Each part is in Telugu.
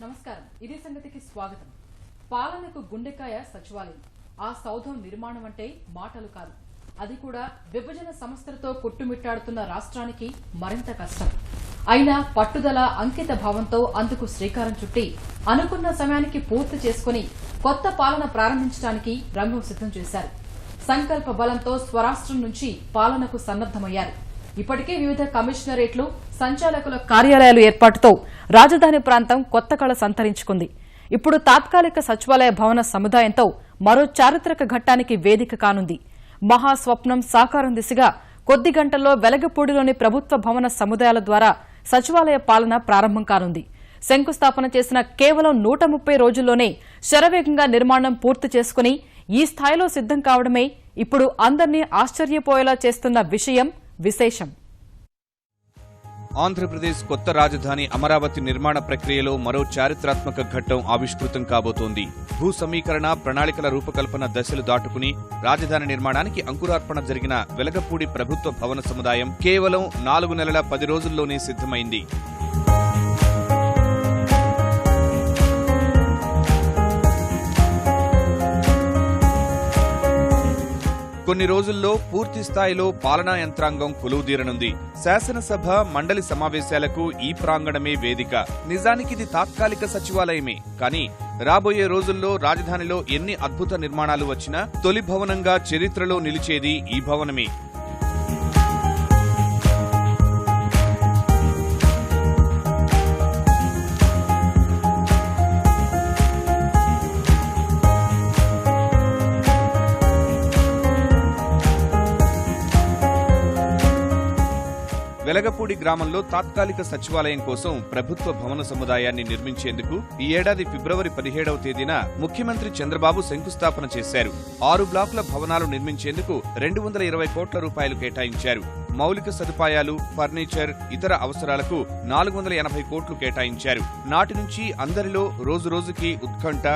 నమస్కారం. ఇదే సంగతికి స్వాగతం. పాలనకు గుండెకాయ సచివాలయం. ఆ సౌధం నిర్మాణం అంటే మాటలు కాదు. అది కూడా విభజన సంస్థలతో కొట్టుమిట్టాడుతున్న రాష్ట్రానికి మరింత కష్టం. అయినా పట్టుదల, అంకిత భావంతో అందుకు శ్రీకారం చుట్టి అనుకున్న సమయానికి పూర్తి చేసుకుని కొత్త పాలన ప్రారంభించడానికి రంగం సిద్ధం చేశారు. సంకల్ప బలంతో స్వరాష్ట్రం నుంచి పాలనకు సన్నద్దమయ్యారు. ఇప్పటికే వివిధ కమిషనరేట్లు, సంచాలకుల కార్యాలయాలు ఏర్పాటుతో రాజధాని ప్రాంతం కొత్త కళ సంతరించుకుంది. ఇప్పుడు తాత్కాలిక సచివాలయ భవన సముదాయంతో మరో చారిత్రక ఘట్టానికి వేదిక కానుంది. మహాస్వప్నం సాకారం దిశగా కొద్ది గంటల్లో వెలగపూడిలోని ప్రభుత్వ భవన సముదాయాల ద్వారా సచివాలయ పాలన ప్రారంభం కానుంది. శంకుస్థాపన చేసిన కేవలం 130 రోజుల్లోనే శరవేగంగా నిర్మాణం పూర్తి చేసుకుని ఈ స్థాయిలో సిద్దం కావడమే ఇప్పుడు అందర్నీ ఆశ్చర్యపోయేలా చేస్తున్న విశేషం. ఆంధ్రప్రదేశ్ కొత్త రాజధాని అమరావతి నిర్మాణ ప్రక్రియలో మరో చారిత్రాత్మక ఘట్టం ఆవిష్కృతం కాబోతోంది. భూ సమీకరణ, ప్రణాళికల రూపకల్పన దశలు దాటుకుని రాజధాని నిర్మాణానికి అంకురార్పణ జరిగిన వెలగపూడి ప్రభుత్వ భవన సముదాయం కేవలం 4 నెలల 10 రోజుల్లోనే సిద్ధమైంది. కొన్ని రోజుల్లో పూర్తి స్థాయిలో పాలనా యంత్రాంగం కొలువుదీరనుంది. శాసనసభ, మండలి సమావేశాలకు ఈ ప్రాంగణమే వేదిక. నిజానికి ఇది తాత్కాలిక సచివాలయమే. కానీ రాబోయే రోజుల్లో రాజధానిలో ఎన్ని అద్భుత నిర్మాణాలు వచ్చినా తొలి భవనంగా చరిత్రలో నిలిచేది ఈ భవనమే. వెలగపూడి గ్రామంలో తాత్కాలిక సచివాలయం కోసం ప్రభుత్వ భవన సముదాయాన్ని నిర్మించేందుకు ఈ ఏడాది ఫిబ్రవరి 17వ తేదీన ముఖ్యమంత్రి చంద్రబాబు శంకుస్థాపన చేశారు. 6 బ్లాకుల భవనాలు నిర్మించేందుకు 220 కోట్ల రూపాయలు కేటాయించారు. మౌలిక సదుపాయాలు, ఫర్నిచర్, ఇతర అవసరాలకు 480 కోట్లు కేటాయించారు. నాటి నుంచి అందరిలో రోజురోజుకి ఉత్కంఠ,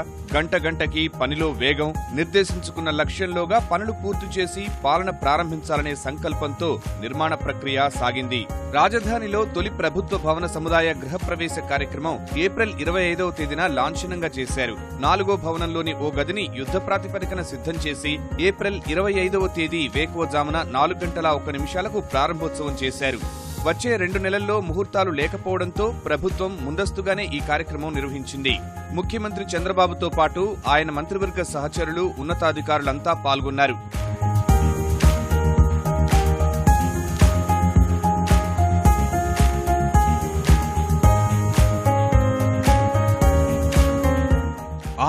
గంటకి పనిలో వేగం, నిర్దేశించుకున్న లక్ష్యంలోగా పనులు పూర్తి చేసి పాలన ప్రారంభించాలనే సంకల్పంతో నిర్మాణ ప్రక్రియ సాగింది. రాజధానిలో తొలి ప్రభుత్వ భవన సముదాయ గృహప్రవేశ కార్యక్రమం ఏప్రిల్ 25వ తేదీన లాంఛనంగా చేశారు. 4వ భవనంలోని ఓ గదిని యుద్ధ ప్రాతిపదికన సిద్ధం చేసి ఏప్రిల్ 25వ తేదీ వేకువజామున 4:01 ప్రారంభోత్సవం చేశారు. వచ్చే 2 నెలల్లో ముహూర్తాలు లేకపోవడంతో ప్రభుత్వం ముందస్తుగానే ఈ కార్యక్రమం నిర్వహించింది. ముఖ్యమంత్రి చంద్రబాబుతో పాటు ఆయన మంత్రివర్గ సహచరులు, ఉన్నతాధికారులంతా పాల్గొన్నారు.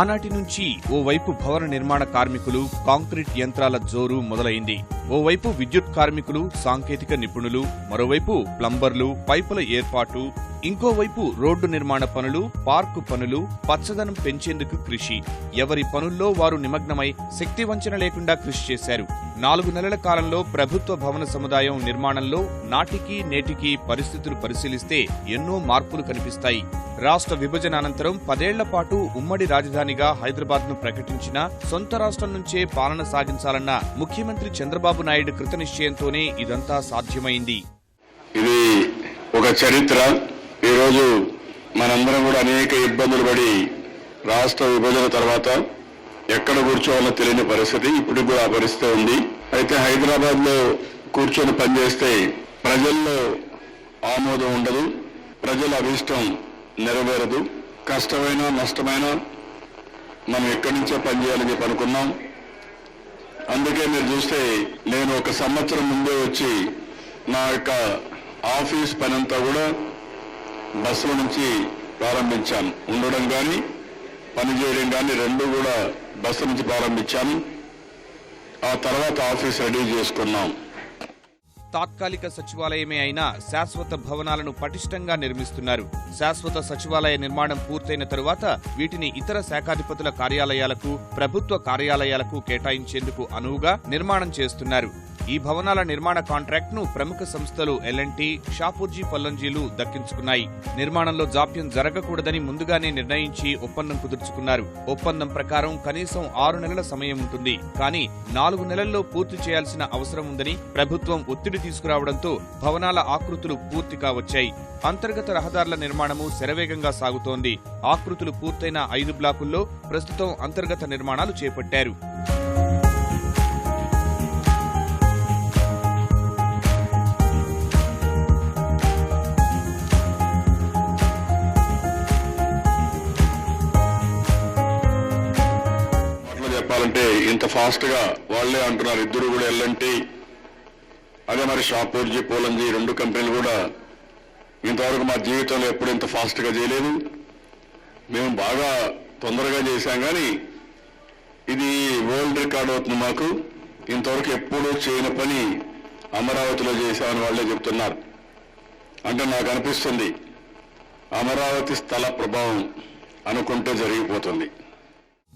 ఆనాటి నుంచి ఓవైపు భవన నిర్మాణ కార్మికులు, కాంక్రీట్ యంత్రాల జోరు మొదలైంది. ఓవైపు విద్యుత్ కార్మికులు, సాంకేతిక నిపుణులు, మరోవైపు ప్లంబర్లు, పైపుల ఏర్పాటు, ఇంకోవైపు రోడ్డు నిర్మాణ పనులు, పార్కు పనులు, పచ్చదనం పెంచేందుకు కృషి. ఎవరి పనుల్లో వారు నిమగ్నమై శక్తి వంచన లేకుండా కృషి చేశారు. 4 నెలల కాలంలో ప్రభుత్వ భవన సముదాయం నిర్మాణంలో నాటికి నేటికి పరిస్థితులు పరిశీలిస్తే ఎన్నో మార్పులు కనిపిస్తాయి. రాష్ట్ర విభజన అనంతరం 10 ఏళ్ల పాటు ఉమ్మడి రాజధానిగా హైదరాబాద్ ను ప్రకటించినా సొంత రాష్ట్రం నుంచే పాలన సాగించాలన్న ముఖ్యమంత్రి చంద్రబాబు నాయుడు కృతనిశ్చయంతోనే ఇదంతా సాధ్యమైంది. ఇది ఒక చరిత్ర. ఈరోజు మనందరం కూడా అనేక ఇబ్బందులు పడి రాష్ట్ర విభజన తర్వాత ఎక్కడ కూర్చోవాలో తెలియని పరిస్థితి, ఇప్పుడు కూడా ఆ పరిస్థితి ఉంది. అయితే హైదరాబాద్ లో కూర్చొని పనిచేస్తే ప్రజల్లో ఆమోదం ఉండదు, ప్రజల అభిష్టం నెరవేరదు. కష్టమైనా నష్టమైనా మనం ఎక్కడి నుంచో పనిచేయాలని చెప్పి అనుకున్నాం. అందుకే మీరు చూస్తే నేను 1 సంవత్సరం ముందే వచ్చి నా యొక్క ఆఫీస్ పనంతా కూడా బస్సుల నుంచి ప్రారంభించాను. ఉండడం కానీ పనిచేయడం కానీ 2 కూడా బస్సు నుంచి ప్రారంభించాను. ఆ తర్వాత ఆఫీస్ రెడీ చేసుకున్నాం. తాత్కాలిక సచివాలయమే అయినా శాశ్వత భవనాలను పటిష్టంగా నిర్మిస్తున్నారు. శాశ్వత సచివాలయ నిర్మాణం పూర్తయిన తరువాత వీటిని ఇతర శాఖాధిపతుల కార్యాలయాలకు, ప్రభుత్వ కార్యాలయాలకు కేటాయించేందుకు అనువుగా నిర్మాణం చేస్తున్నారు. ఈ భవనాల నిర్మాణ కాంట్రాక్ట్ ను ప్రముఖ సంస్థలు ఎల్ఎన్టీ, షాపూర్జీ పల్లంజీలు దక్కించుకున్నాయి. నిర్మాణంలో జాప్యం జరగకూడదని ముందుగానే నిర్ణయించి ఒప్పందం కుదుర్చుకున్నారు. ఒప్పందం ప్రకారం కనీసం 6 నెలల సమయం ఉంటుంది. కానీ 4 నెలల్లో పూర్తి చేయాల్సిన అవసరం ఉందని ప్రభుత్వం ఒత్తిడి తీసుకురావడంతో భవనాల ఆకృతులు పూర్తిగా వచ్చాయి. అంతర్గత రహదారుల నిర్మాణము శరవేగంగా సాగుతోంది. ఆకృతులు పూర్తయిన 5 బ్లాకుల్లో ప్రస్తుతం అంతర్గత నిర్మాణాలు చేపట్టారు. చెప్పాలంటే ఇంత ఫాస్ట్ గా వాళ్లే అంటున్నారు. ఇద్దరు కూడా ఎల్ఎన్టీ, అదే మరి షాపూర్జీ, పోలంజీ 2 కంపెనీలు కూడా ఇంతవరకు మా జీవితంలో ఎప్పుడు ఇంత ఫాస్ట్ గా చేయలేదు. మేము బాగా తొందరగా చేశాం, కానీ ఇది వరల్డ్ రికార్డ్ అవుతుంది. మాకు ఇంతవరకు ఎప్పుడూ చేయని పని అమరావతిలో చేశామని వాళ్లే చెప్తున్నారు. అంటే నాకు అనిపిస్తుంది అమరావతి స్థల ప్రభావం అనుకుంటే జరిగిపోతుంది.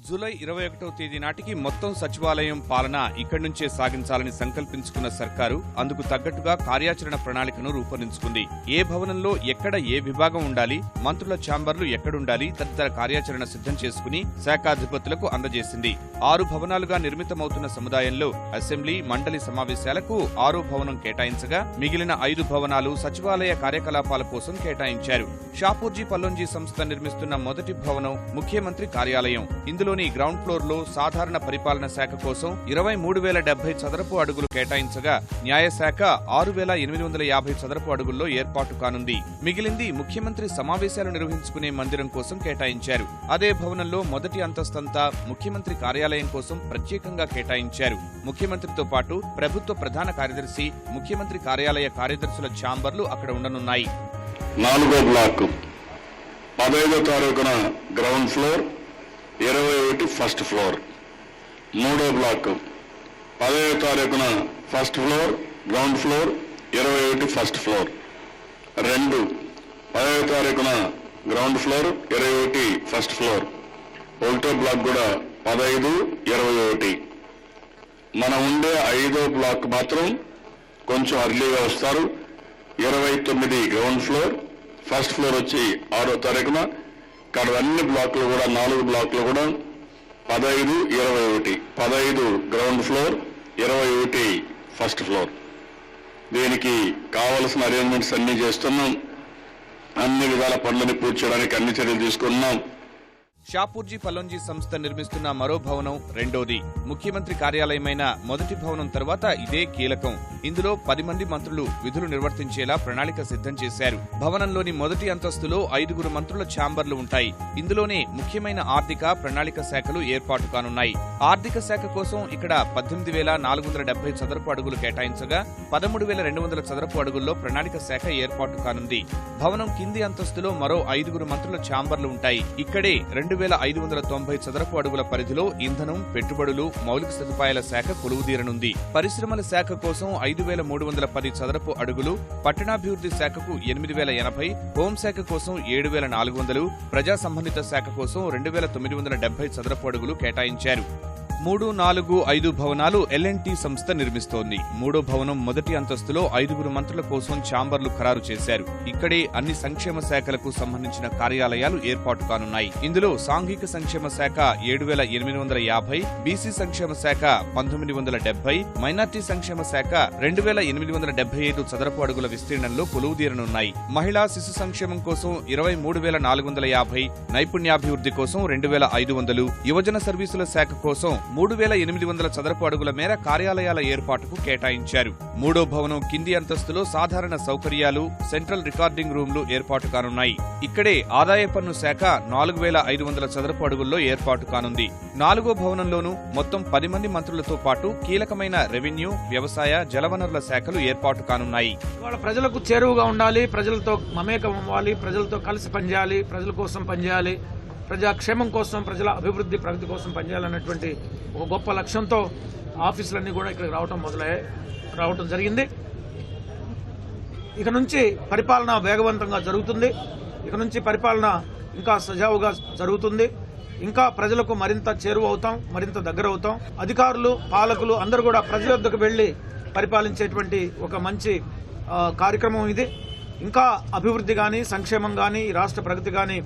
జూలై 21వ తేదీ నాటికి మొత్తం సచివాలయం పాలన ఇక్కడి నుంచే సాగించాలని సంకల్పించుకున్న సర్కారు అందుకు తగ్గట్టుగా కార్యాచరణ ప్రణాళికను రూపొందించుకుంది. ఏ భవనంలో ఎక్కడ ఏ విభాగం ఉండాలి, మంత్రుల ఛాంబర్లు ఎక్కడుండాలి తదితర కార్యాచరణ సిద్ధం చేసుకుని శాఖాధిపతులకు అందజేసింది. 6 భవనాలుగా నిర్మితమవుతున్న సముదాయంలో అసెంబ్లీ, మండలి సమావేశాలకు 6వ భవనం కేటాయించగా మిగిలిన 5 భవనాలు సచివాలయ కార్యకలాపాల కోసం కేటాయించారు. షాపూర్జీ పల్లంజీ సంస్థ నిర్మిస్తున్న మొదటి భవనం ముఖ్యమంత్రి కార్యాలయం. ఇందులో గ్రౌండ్ ఫ్లోర్ లో సాధారణ పరిపాలన శాఖ కోసం 23,070 చదరపు అడుగులు కేటాయించగా న్యాయశాఖ 6,850 చదరపు అడుగుల్లో ఏర్పాటు కానుంది. మిగిలింది ముఖ్యమంత్రి సమావేశాలు నిర్వహించుకునే మందిరం కోసం కేటాయించారు. అదే భవనంలో మొదటి అంతస్తంతా ముఖ్యమంత్రి కార్యాలయం కోసం ప్రత్యేకంగా కేటాయించారు. ముఖ్యమంత్రితో పాటు ప్రభుత్వ ప్రధాన కార్యదర్శి, ముఖ్యమంత్రి కార్యాలయ కార్యదర్శుల ఛాంబర్లు అక్కడ ఉండనున్నాయి. 4వ బ్లాక్ 15వ తారీఖున గ్రౌండ్ ఫ్లోర్, 21 ఫస్ట్ ఫ్లోర్. 3వ బ్లాక్ 15వ తారీఖున first floor, ground floor, 21 first floor. 2 15వ తారీఖున గ్రౌండ్ ఫ్లోర్, 21 ఫస్ట్ ఫ్లోర్. 1వ బ్లాక్ కూడా 15, 21. మనం ఉండే 5వ బ్లాక్ మాత్రం కొంచెం అర్లీగా వస్తారు. 29 గ్రౌండ్ ఫ్లోర్, ఫస్ట్ ఫ్లోర్ వచ్చి 6వ తారీఖున. ఇక్కడ అన్ని బ్లాక్లు కూడా 4 బ్లాక్లు కూడా 15, 21. 15 గ్రౌండ్ ఫ్లోర్, 21 ఫస్ట్ ఫ్లోర్. దీనికి కావలసిన అరేంజ్మెంట్స్ అన్ని చేస్తున్నాం. అన్ని విధాల పనులని పూర్తి చేయడానికి అన్ని చర్యలు తీసుకున్నాం. షాపూర్జీ పల్లంజీ సంస్థ నిర్మిస్తున్న మరో భవనం రెండోది. ముఖ్యమంత్రి కార్యాలయమైన మొదటి భవనం తర్వాత ఇదే కీలకం. ఇందులో 10 మంది మంత్రులు విధులు నిర్వర్తించేలా ప్రణాళిక సిద్ధం చేశారు. భవనంలోని మొదటి అంతస్తులో 5 మంత్రుల ఛాంబర్లు ఉంటాయి. ఇందులోనే ముఖ్యమైన ఆర్థిక, ప్రణాళిక శాఖలు ఏర్పాటు కానున్నాయి. ఆర్థిక శాఖ కోసం ఇక్కడ 18,470 చదరపు అడుగులు కేటాయించగా 13,200 చదరపు అడుగుల్లో ప్రణాళిక శాఖ ఏర్పాటు కానుంది. భవనం కింది అంతస్తులో మరో 5 మంత్రుల ఛాంబర్లు ఉంటాయి. ఇక్కడే 2,590 చదరపు అడుగుల పరిధిలో ఇంధనం, పెట్టుబడులు, మౌలిక సదుపాయాల శాఖ కొలువుదీరనుంది. పరిశ్రమల శాఖ కోసం 5,310 చదరపు అడుగులు, పట్టణాభివృద్ధి శాఖకు 8,080, హోంశాఖ కోసం 7,400, ప్రజా సంబంధిత శాఖ కోసం 2,970 చదరపు అడుగులు కేటాయించారు. 3, 4, 5 భవనాలు ఎల్ఎన్టీ సంస్థ నిర్మిస్తోంది. 3వ భవనం మొదటి అంతస్తులో 5 మంత్రుల కోసం ఛాంబర్లు ఖరారు చేశారు. ఇక్కడే అన్ని సంక్షేమ శాఖలకు సంబంధించిన కార్యాలయాలు ఏర్పాటు కానున్నాయి. ఇందులో సాంఘిక సంక్షేమ శాఖ 7,850, బీసీ సంక్షేమ శాఖ 1970, మైనార్టీ సంక్షేమ శాఖ 2,875 చదరపు అడుగుల విస్తీర్ణంలో కొలువుదీరనున్నాయి. మహిళా శిశు సంక్షేమం కోసం 23,450, నైపుణ్యాభివృద్ధి కోసం 2,500, యువజన సర్వీసుల శాఖ కోసం 3,800 చదరపు అడుగుల మేర కార్యాలయాల ఏర్పాటుకు కేటాయించారు. 3వ భవనం కింది అంతస్తులో సాధారణ సౌకర్యాలు, సెంట్రల్ రికార్డింగ్ రూమ్లు ఏర్పాటు కానున్నాయి. ఇక్కడే ఆదాయ పన్ను శాఖ 4,500 చదరపు అడుగుల్లో ఏర్పాటు కానుంది. 4వ భవనంలోనూ మొత్తం 10 మంది మంత్రులతో పాటు కీలకమైన రెవెన్యూ, వ్యవసాయ, జలవనరుల శాఖలు ఏర్పాటు కానున్నాయి. వాళ్ళ ప్రజలకు చేరువగా ఉండాలి, ప్రజలతో మమేకం అవ్వాలి, ప్రజలతో కలిసి పనిచేయాలి, ప్రజల కోసం పనిచేయాలి, ప్రజాక్షేమం కోసం, ప్రజల అభివృద్ధి, ప్రగతి కోసం పనిచేయాలన్నటువంటి ఒక గొప్ప లక్ష్యంతో ఆఫీసులన్నీ కూడా ఇక్కడికి రావటం జరిగింది. ఇక నుంచి పరిపాలన వేగవంతంగా జరుగుతుంది. ఇక నుంచి పరిపాలన ఇంకా సజావుగా జరుగుతుంది. ఇంకా ప్రజలకు మరింత చేరువ అవుతాం, మరింత దగ్గర అవుతాం. అధికారులు, పాలకులు అందరూ కూడా ప్రజల వద్దకు వెళ్లి పరిపాలించేటువంటి ఒక మంచి కార్యక్రమం ఇది. ఇంకా అభివృద్ధి కానీ, సంక్షేమం కానీ, రాష్ట్ర ప్రగతి కానీ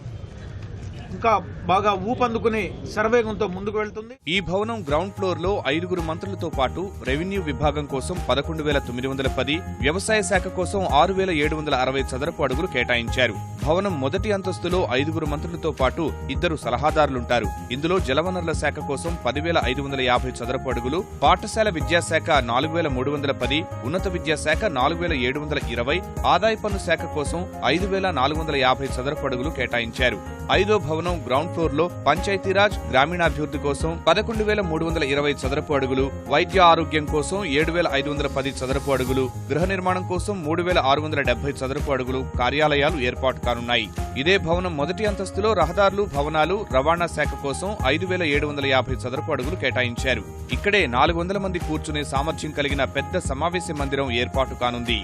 ఇంకా బాగా ఊపందుకుని శరవేగంతో ముందుకు వెళ్తుంది. ఈ భవనం గ్రౌండ్ ఫ్లోర్ లో 5 మంత్రులతో పాటు రెవెన్యూ విభాగం కోసం 11,910, వ్యవసాయ శాఖ కోసం 6,760 చదరపు అడుగులు కేటాయించారు. భవనం మొదటి అంతస్తులో 5 మంత్రులతో పాటు 2 సలహాదారులుంటారు. ఇందులో జలవనరుల శాఖ కోసం 10,550 చదరపు అడుగులు, పాఠశాల విద్యాశాఖ 4,310, ఉన్నత విద్యాశాఖ 4,720, ఆదాయ పన్ను శాఖ కోసం 5,450 చదరపు అడుగులు కేటాయించారు. 5వ భవనం గ్రౌండ్ ఫ్లోర్ లో పంచాయతీరాజ్, గ్రామీణాభివృద్ధి కోసం 11,320 చదరపు అడుగులు, వైద్య ఆరోగ్యం కోసం 7,510 చదరపు అడుగులు, గృహ నిర్మాణం కోసం 3,670 చదరపు అడుగులు కార్యాలయాలు ఏర్పాటు కానున్నాయి. ఇదే భవనం మొదటి అంతస్తులో రహదారులు, భవనాలు, రవాణా శాఖ కోసం 5,750 చదరపు అడుగులు కేటాయించారు. ఇక్కడే 400 మంది కూర్చునే సామర్థ్యం కలిగిన పెద్ద సమావేశ మందిరం ఏర్పాటు కానుంది.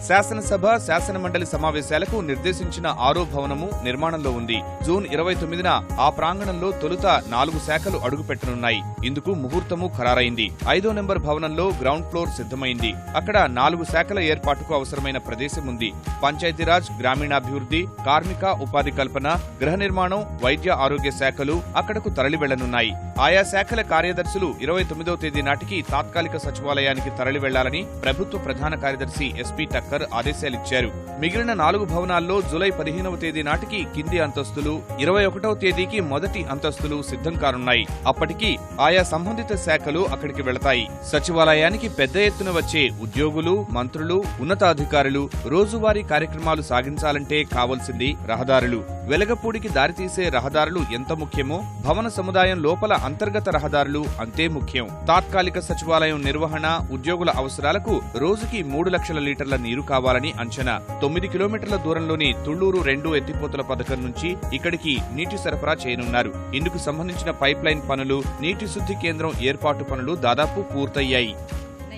శాసనసభ, శాసనమండలి సమావేశాలకు నిర్దేశించిన 6వ భవనము నిర్మాణంలో ఉంది. జూన్ 29న ఆ ప్రాంగణంలో తొలుత 4 శాఖలు అడుగుపెట్టనున్నాయి. ఇందుకు ముహూర్తము ఖరారైంది. 5వ నెంబర్ భవనంలో గ్రౌండ్ ఫ్లోర్ సిద్ధమైంది. అక్కడ 4 శాఖల ఏర్పాటుకు అవసరమైన ప్రదేశం ఉంది. పంచాయతీరాజ్, గ్రామీణాభివృద్ధి, కార్మిక ఉపాధి కల్పన, గృహ నిర్మాణం, వైద్య ఆరోగ్య శాఖలు అక్కడకు తరలి వెళ్లనున్నాయి. ఆయా శాఖల కార్యదర్శులు 29వ తేదీ నాటికి తాత్కాలిక సచివాలయానికి తరలి వెళ్లాలని ప్రభుత్వ ప్రధాన కార్యదర్శి ఎస్పీ టక్కర్ ఆదేశాలిచ్చారు. మిగిలిన 4 భవనాల్లో జూలై 15వ తేదీ నాటికి కింది అంతస్తులు, 21వ తేదీకి మొదటి అంతస్తులు సిద్ధం కానున్నాయి. అప్పటికి ఆయా సంబంధిత శాఖలు అక్కడికి వెళతాయి. సచివాలయానికి పెద్ద ఎత్తున వచ్చే ఉద్యోగులు, మంత్రులు, ఉన్నతాధికారులు రోజువారీ కార్యక్రమాలు సాగించాలంటే కావాల్సింది రహదారులు. వెలగపూడికి దారితీసే రహదారులు ఎంత ముఖ్యమో భవన సముదాయం లోపల అంతర్గత రహదారులు అంతే ముఖ్యం. తాత్కాలిక సచివాలయం నిర్వహణ, ఉద్యోగుల అవసరాలకు రోజుకి 3 లక్షల లీటర్ల నీరు కావాలని అంచనా. 9 కిలోమీటర్ల దూరంలోని తుళ్లూరు 2 ఎత్తిపోతల పథకం నుంచి ఇక్కడికి నీటి సరఫరా చేయనున్నారు. ఇందుకు సంబంధించిన పైప్ లైన్ పనులు, నీటి శుద్ధి కేంద్రం ఏర్పాటు పనులు దాదాపు పూర్తయ్యాయి.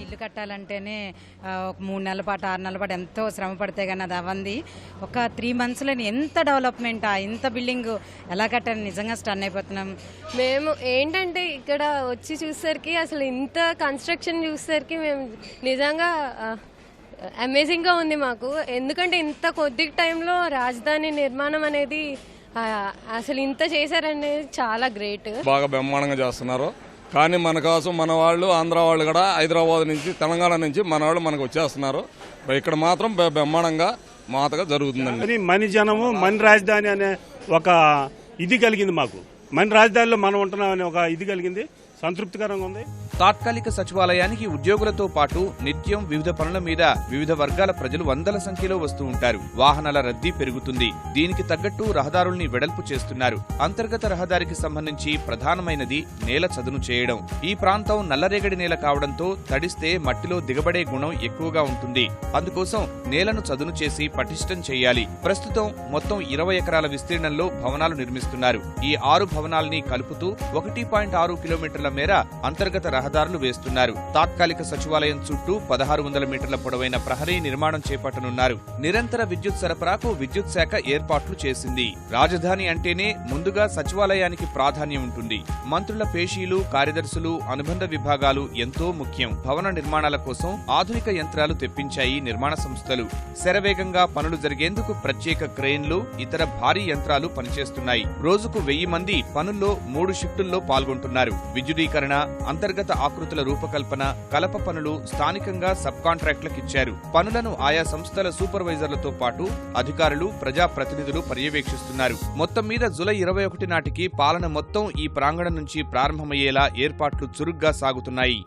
ఇల్లు కట్టాలంటేనే ఒక 3 నెలల పాటు 6 నెలల పాటు ఎంతో శ్రమ పడితే కానీ అది అవ్వంది. ఒక 3 monthsలో ఎంత డెవలప్మెంట్, ఇంత బిల్డింగ్ ఎలా కట్టాలని నిజంగా స్టన్ అయిపోతున్నాం. మేము ఏంటంటే ఇక్కడ వచ్చి చూసేసరికి అసలు ఇంత కన్స్ట్రక్షన్ చూసేసరికి మేము నిజంగా అమేజింగ్గా ఉంది మాకు. ఎందుకంటే ఇంత కొద్ది టైంలో రాజధాని నిర్మాణం అనేది అసలు ఇంత చేశారనేది చాలా గ్రేట్. బాగా బ్రహ్మాండంగా చేస్తున్నారు. కానీ మన కోసం మన వాళ్ళు, ఆంధ్ర వాళ్ళు కూడా హైదరాబాద్ నుంచి, తెలంగాణ నుంచి మన వాళ్ళు మనకు వచ్చేస్తున్నారు. ఇక్కడ మాత్రం బ్రహ్మాండంగా మాతగా జరుగుతుందండి. మన జనము మన రాజధాని అనే ఒక ఇది కలిగింది మాకు. మన రాజధానిలో మనం ఉంటున్నాం అనే ఒక ఇది కలిగింది. సంతృప్తికరంగా ఉంది. తాత్కాలిక సచివాలయానికి ఉద్యోగులతో పాటు నిత్యం వివిధ పనుల మీద వివిధ వర్గాల ప్రజలు వందల సంఖ్యలో వస్తూ ఉంటారు. వాహనాల రద్దీ పెరుగుతుంది. దీనికి తగ్గట్టు రహదారుల్ని వెడల్పు చేస్తున్నారు. అంతర్గత రహదారికి సంబంధించి ప్రధానమైనది నేల చదును చేయడం. ఈ ప్రాంతం నల్లరేగడి నేల కావడంతో తడిస్తే మట్టిలో దిగబడే గుణం ఎక్కువగా ఉంటుంది. అందుకోసం నేలను చదును చేసి పటిష్టం చేయాలి. ప్రస్తుతం మొత్తం 20 ఎకరాల విస్తీర్ణంలో భవనాలు నిర్మిస్తున్నారు. ఈ 6 భవనాల్ని కలుపుతూ 1.6 కిలోమీటర్ల మేర అంతర్గత రహదారులు వేస్తున్నారు. తాత్కాలిక సచివాలయం చుట్టూ 1600 మీటర్ల పొడవైన ప్రహరీ నిర్మాణం చేపట్టనున్నారు. నిరంతర విద్యుత్ సరఫరాకు విద్యుత్ శాఖ ఏర్పాట్లు చేసింది. రాజధాని అంటేనే ముందుగా సచివాలయానికి ప్రాధాన్యం ఉంటుంది. మంత్రుల పేషీలు, కార్యదర్శులు, అనుబంధ విభాగాలు ఎంతో ముఖ్యం. భవన నిర్మాణాల కోసం ఆధునిక యంత్రాలు తెప్పించాయి నిర్మాణ సంస్థలు. శరవేగంగా పనులు జరిగేందుకు ప్రత్యేక క్రెయిన్లు, ఇతర భారీ యంత్రాలు పనిచేస్తున్నాయి. రోజుకు 1000 మంది పనుల్లో 3 షిఫ్టుల్లో పాల్గొంటున్నారు. విద్యుదీకరణ, అంతర్గత ఆకృతుల రూపకల్పన, కలప పనులు స్థానికంగా సబ్ కాంట్రాక్టులకిచ్చారు. పనులను ఆయా సంస్థల సూపర్వైజర్లతో పాటు అధికారులు, ప్రజాప్రతినిధులు పర్యవేక్షిస్తున్నారు. మొత్తం మీద జూలై 21 నాటికి పాలన మొత్తం ఈ ప్రాంగణం నుంచి ప్రారంభమయ్యేలా ఏర్పాట్లు చురుగ్గా సాగుతున్నాయి.